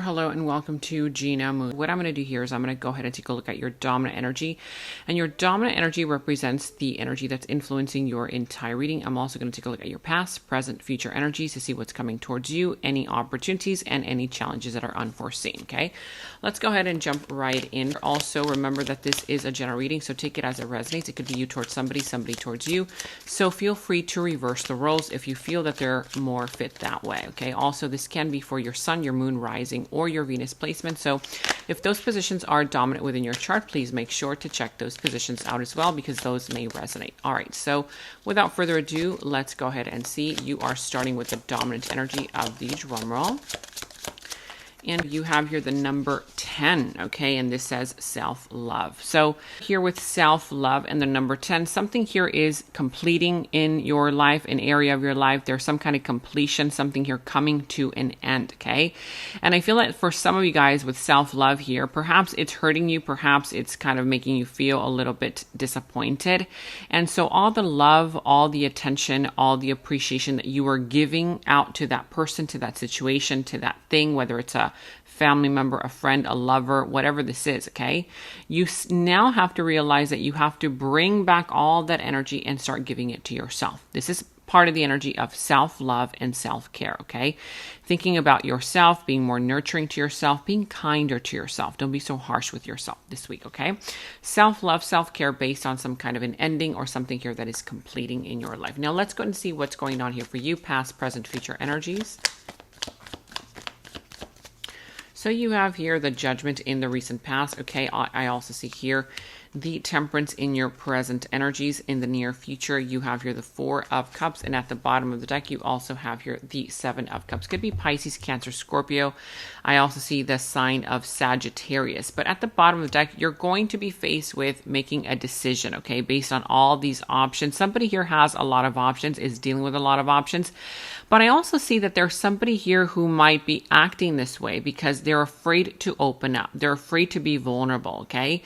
Hello and welcome to Gena Moon. What I'm going to do here is I'm going to go ahead and take a look at your dominant energy. And your dominant energy represents the energy that's influencing your entire reading. I'm also going to take a look at your past, present, future energies to see what's coming towards you, any opportunities, and any challenges that are unforeseen, okay? Let's go ahead and jump right in. Also, remember that this is a general reading, so take it as it resonates. It could be you towards somebody, somebody towards you. So feel free to reverse the roles if you feel that they're more fit that way, okay? Also, this can be for your sun, your moon, rising, or your Venus placement. So if those positions are dominant within your chart, please make sure to check those positions out as well because those may resonate. All right, so without further ado, let's go ahead and see. You are starting with the dominant energy of the drum roll. And you have here the number 10, okay? And this says self-love. So here with self-love and the number 10, something here is completing in your life, an area of your life. There's some kind of completion, something here coming to an end, okay? And I feel that for some of you guys with self-love here, perhaps it's hurting you, perhaps it's kind of making you feel a little bit disappointed. And so all the love, all the attention, all the appreciation that you are giving out to that person, to that situation, to that thing, whether it's a family member, a friend, a lover, whatever this is, okay? You now have to realize that you have to bring back all that energy and start giving it to yourself. This is part of the energy of self-love and self-care, okay? Thinking about yourself, being more nurturing to yourself, being kinder to yourself. Don't be so harsh with yourself this week, okay? Self-love, self-care based on some kind of an ending or something here that is completing in your life. Now let's go and see what's going on here for you, past, present, future energies. So you have here the Judgment in the recent past. Okay, I also see here the Temperance in your present energies. In the near future, you have here the Four of Cups. And at the bottom of the deck, you also have here the Seven of Cups. Could be Pisces, Cancer, Scorpio. I also see the sign of Sagittarius. But at the bottom of the deck, you're going to be faced with making a decision, okay, based on all these options. Somebody here has a lot of options, is dealing with a lot of options. But I also see that there's somebody here who might be acting this way because they're afraid to open up. They're afraid to be vulnerable, okay?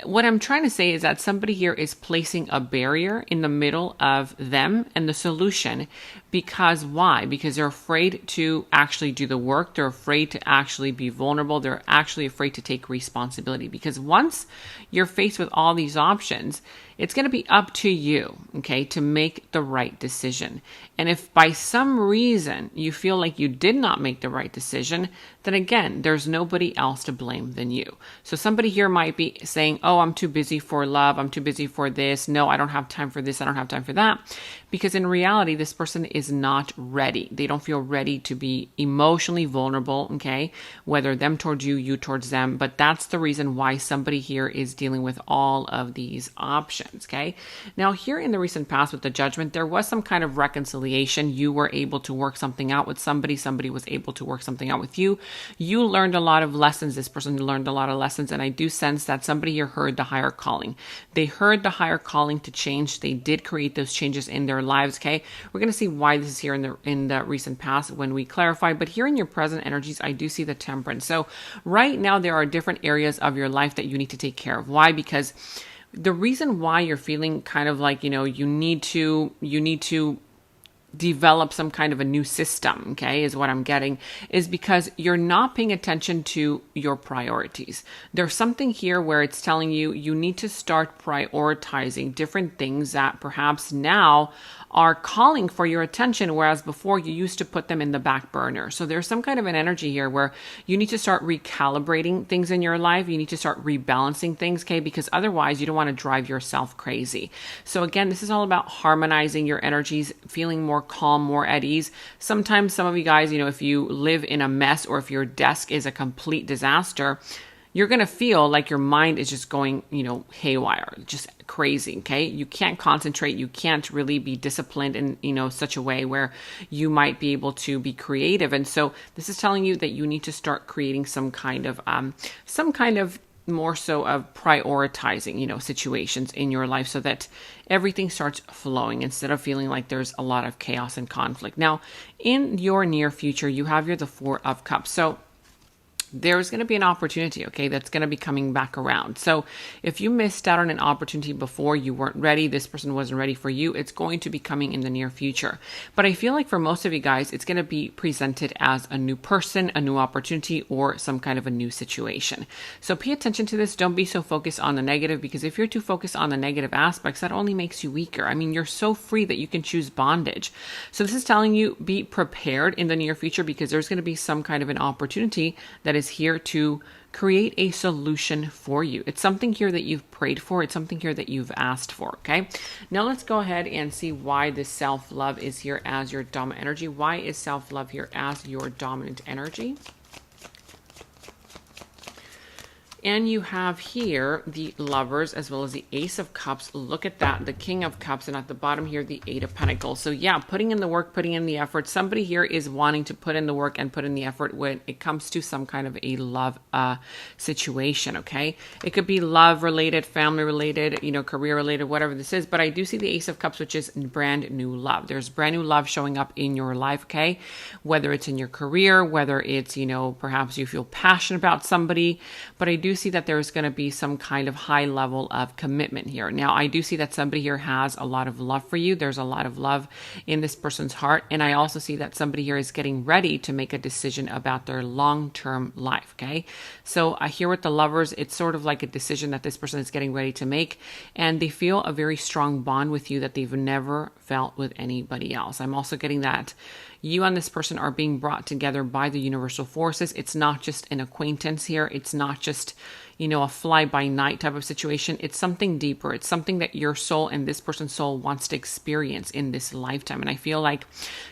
What I'm trying to say is that somebody here is placing a barrier in the middle of them and the solution. Because why? Because they're afraid to actually do the work. They're afraid to actually be vulnerable. They're actually afraid to take responsibility. Because once you're faced with all these options, it's going to be up to you, okay, to make the right decision. And if by some reason you feel like you did not make the right decision, then again, there's nobody else to blame than you. So somebody here might be saying, oh, I'm too busy for love. I'm too busy for this. No, I don't have time for this. I don't have time for that. Because in reality, this person is not ready. They don't feel ready to be emotionally vulnerable, okay? Whether them towards you, you towards them. But that's the reason why somebody here is dealing with all of these options, okay? Now, here in the recent past with the Judgment, there was some kind of reconciliation. You were able to work something out with somebody. Somebody was able to work something out with you. You learned a lot of lessons. This person learned a lot of lessons. And I do sense that somebody here heard the higher calling. They heard the higher calling to change. They did create those changes in their lives, okay? We're going to see why this is here in the recent past when we clarify. But here in your present energies, I do see the Temperance. So right now, there are different areas of your life that you need to take care of. Why? Because the reason why you're feeling kind of like, you need to develop some kind of a new system, okay, is what I'm getting, is because you're not paying attention to your priorities. There's something here where it's telling you you need to start prioritizing different things that perhaps now are calling for your attention, whereas before you used to put them in the back burner. So there's some kind of an energy here where you need to start recalibrating things in your life. You need to start rebalancing things, okay? Because otherwise you don't want to drive yourself crazy. So again, this is all about harmonizing your energies, feeling more calm, more at ease. Sometimes some of you guys, if you live in a mess or if your desk is a complete disaster, you're going to feel like your mind is just going, haywire, just crazy, okay? You can't concentrate. You can't really be disciplined in, such a way where you might be able to be creative. And so this is telling you that you need to start creating some kind of more so of prioritizing, situations in your life so that everything starts flowing instead of feeling like there's a lot of chaos and conflict. Now, in your near future, you have the Four of Cups. So there's going to be an opportunity, okay, that's going to be coming back around. So if you missed out on an opportunity before, you weren't ready, this person wasn't ready for you, it's going to be coming in the near future. But I feel like for most of you guys, it's going to be presented as a new person, a new opportunity, or some kind of a new situation. So pay attention to this. Don't be so focused on the negative, because if you're too focused on the negative aspects, that only makes you weaker. I mean, you're so free that you can choose bondage. So this is telling you, be prepared in the near future, because there's going to be some kind of an opportunity that is here to create a solution for you. It's something here that you've prayed for. It's something here that you've asked for. Okay. Now let's go ahead and see why this self-love is here as your dominant energy. Why is self-love here as your dominant energy? And you have here the Lovers as well as the Ace of Cups. Look at that, the King of Cups, and at the bottom here, the Eight of Pentacles. So yeah, putting in the work, putting in the effort. Somebody here is wanting to put in the work and put in the effort when it comes to some kind of a love situation, okay? It could be love related, family related, career related, whatever this is. But I do see the Ace of Cups, which is brand new love. There's brand new love showing up in your life, okay? Whether it's in your career, whether it's, perhaps you feel passionate about somebody, but I do see that there's going to be some kind of high level of commitment here. Now, I do see that somebody here has a lot of love for you. There's a lot of love in this person's heart. And I also see that somebody here is getting ready to make a decision about their long-term life, okay? So here with the Lovers, it's sort of like a decision that this person is getting ready to make. And they feel a very strong bond with you that they've never felt with anybody else. I'm also getting that you and this person are being brought together by the universal forces. It's not just an acquaintance here. It's not just, a fly-by-night type of situation. It's something deeper. It's something that your soul and this person's soul wants to experience in this lifetime. And I feel like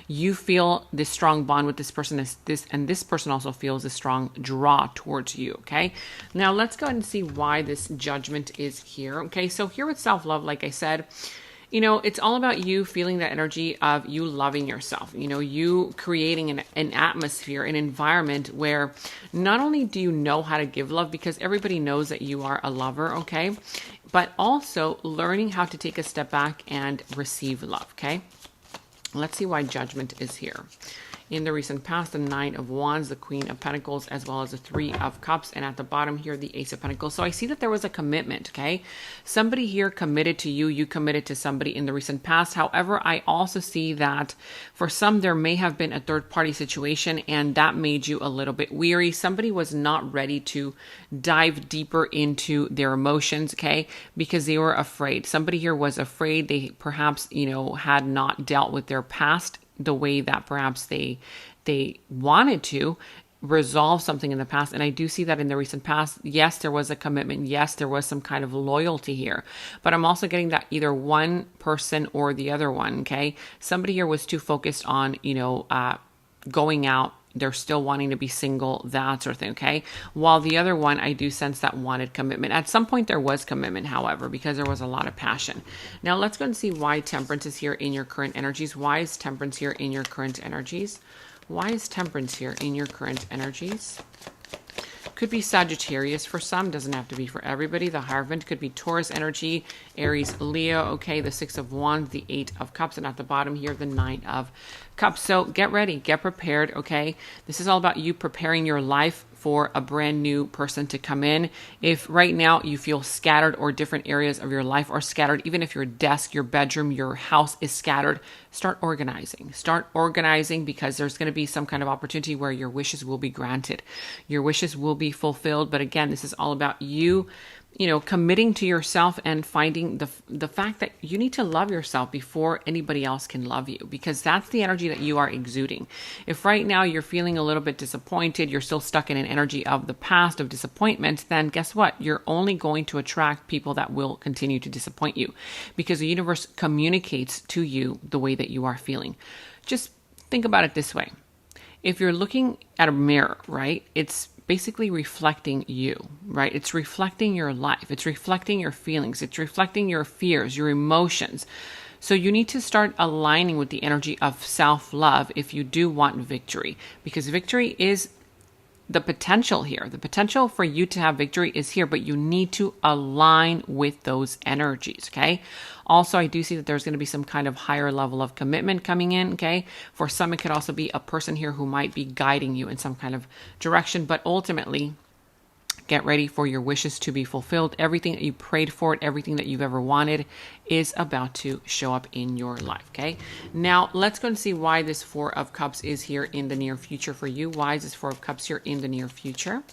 you feel this strong bond with this person, and this person also feels a strong draw towards you, okay? Now, let's go ahead and see why this Judgment is here, okay? So here with self-love, like I said, it's all about you feeling that energy of you loving yourself, you creating an atmosphere, an environment where not only do you know how to give love, because everybody knows that you are a lover, okay, but also learning how to take a step back and receive love, okay? Let's see why Judgment is here. In the recent past, the Nine of Wands, the Queen of Pentacles, as well as the Three of Cups, and at the bottom here, the Ace of Pentacles. So I see that there was a commitment, okay? Somebody here committed to you, you committed to somebody in the recent past. However, I also see that for some, there may have been a third-party situation, and that made you a little bit weary. Somebody was not ready to dive deeper into their emotions, okay? Because they were afraid. Somebody here was afraid. They perhaps, had not dealt with their past the way that perhaps they wanted to resolve something in the past. And I do see that in the recent past, yes, there was a commitment. Yes, there was some kind of loyalty here, but I'm also getting that either one person or the other one, okay? Somebody here was too focused on, going out. They're still wanting to be single, that sort of thing, okay? While the other one, I do sense that wanted commitment. At some point, there was commitment, however, because there was a lot of passion. Now, let's go and see why Temperance is here in your current energies. Why is Temperance here in your current energies? Why is Temperance here in your current energies? Could be Sagittarius for some, doesn't have to be for everybody. The Hierophant could be Taurus energy, Aries, Leo, okay, the Six of Wands, the Eight of Cups, and at the bottom here, the Nine of Cups. So get ready, get prepared, okay? This is all about you preparing your life for a brand new person to come in. If right now you feel scattered or different areas of your life are scattered, even if your desk, your bedroom, your house is scattered, start organizing. Start organizing, because there's going to be some kind of opportunity where your wishes will be granted. Your wishes will be fulfilled. But again, this is all about you, committing to yourself and finding the fact that you need to love yourself before anybody else can love you, because that's the energy that you are exuding. If right now you're feeling a little bit disappointed, you're still stuck in an energy of the past, of disappointment, then guess what? You're only going to attract people that will continue to disappoint you, because the universe communicates to you the way that you are feeling. Just think about it this way. If you're looking at a mirror, right, it's basically reflecting you, right? It's reflecting your life. It's reflecting your feelings. It's reflecting your fears, your emotions. So you need to start aligning with the energy of self-love if you do want victory, because victory is the potential here. The potential for you to have victory is here, but you need to align with those energies, okay? Also, I do see that there's going to be some kind of higher level of commitment coming in, okay? For some, it could also be a person here who might be guiding you in some kind of direction, but ultimately, get ready for your wishes to be fulfilled. Everything that you prayed for, everything that you've ever wanted is about to show up in your life, okay? Now, let's go and see why this Four of Cups is here in the near future for you. Why is this Four of Cups here in the near future?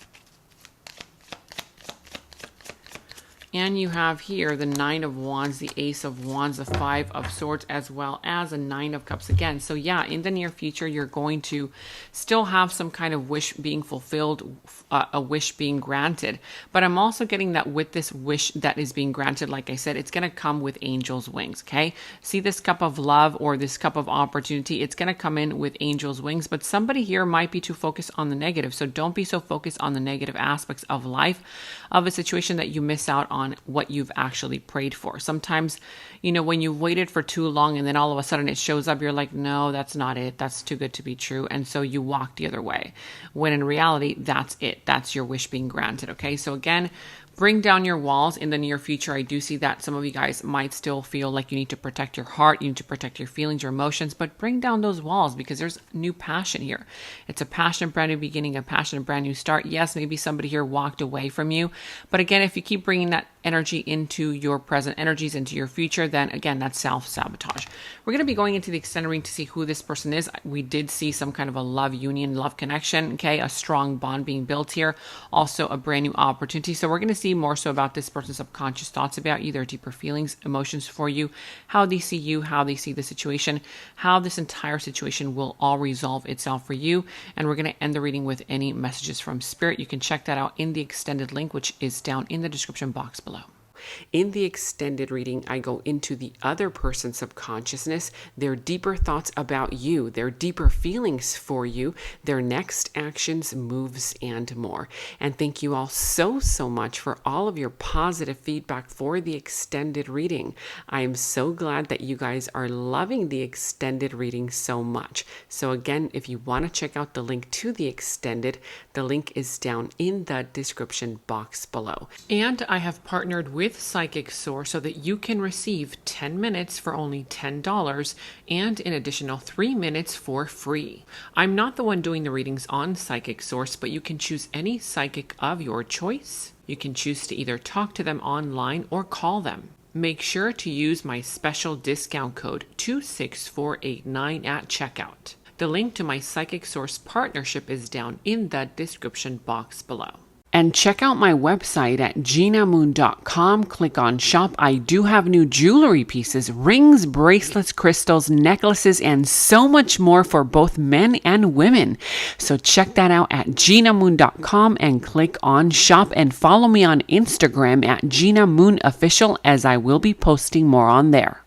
And you have here the Nine of Wands, the Ace of Wands, the Five of Swords, as well as a Nine of Cups again. So yeah, in the near future, you're going to still have some kind of wish being fulfilled, a wish being granted. But I'm also getting that with this wish that is being granted, like I said, it's going to come with angel's wings, okay? See this cup of love or this cup of opportunity, it's going to come in with angel's wings. But somebody here might be too focused on the negative. So don't be so focused on the negative aspects of life, of a situation, that you miss out on what you've actually prayed for. Sometimes, you know, when you've waited for too long and then all of a sudden it shows up, you're like, no, that's not it. That's too good to be true. And so you walk the other way. When in reality, that's it. That's your wish being granted. Okay. So again, bring down your walls in the near future. I do see that some of you guys might still feel like you need to protect your heart, you need to protect your feelings, your emotions, but bring down those walls because there's new passion here. It's a passionate, brand new beginning, a passionate, brand new start. Yes, maybe somebody here walked away from you, but again, if you keep bringing that energy into your present energies, into your future, then again, that's self-sabotage. We're going to be going into the extended reading to see who this person is. We did see some kind of a love union, love connection, okay, a strong bond being built here, also a brand new opportunity. So we're going to see more so about this person's subconscious thoughts about you, their deeper feelings, emotions for you, how they see you, how they see the situation, how this entire situation will all resolve itself for you. And we're going to end the reading with any messages from Spirit. You can check that out in the extended link, which is down in the description box below. In the extended reading, I go into the other person's subconsciousness, their deeper thoughts about you, their deeper feelings for you, their next actions, moves, and more. And thank you all so much for all of your positive feedback for the extended reading. I am so glad that you guys are loving the extended reading so much. So again, if you want to check out the link to the extended, the link is down in the description box below. And I have partnered with Psychic Source so that you can receive 10 minutes for only $10 and an additional 3 minutes for free. I'm not the one doing the readings on Psychic Source, but you can choose any psychic of your choice. You can choose to either talk to them online or call them. Make sure to use my special discount code 26489 at checkout. The link to my Psychic Source partnership is down in the description box below. And check out my website at genamoon.com. Click on shop. I do have new jewelry pieces, rings, bracelets, crystals, necklaces, and so much more for both men and women. So check that out at genamoon.com and click on shop, and follow me on Instagram at genamoonofficial, as I will be posting more on there.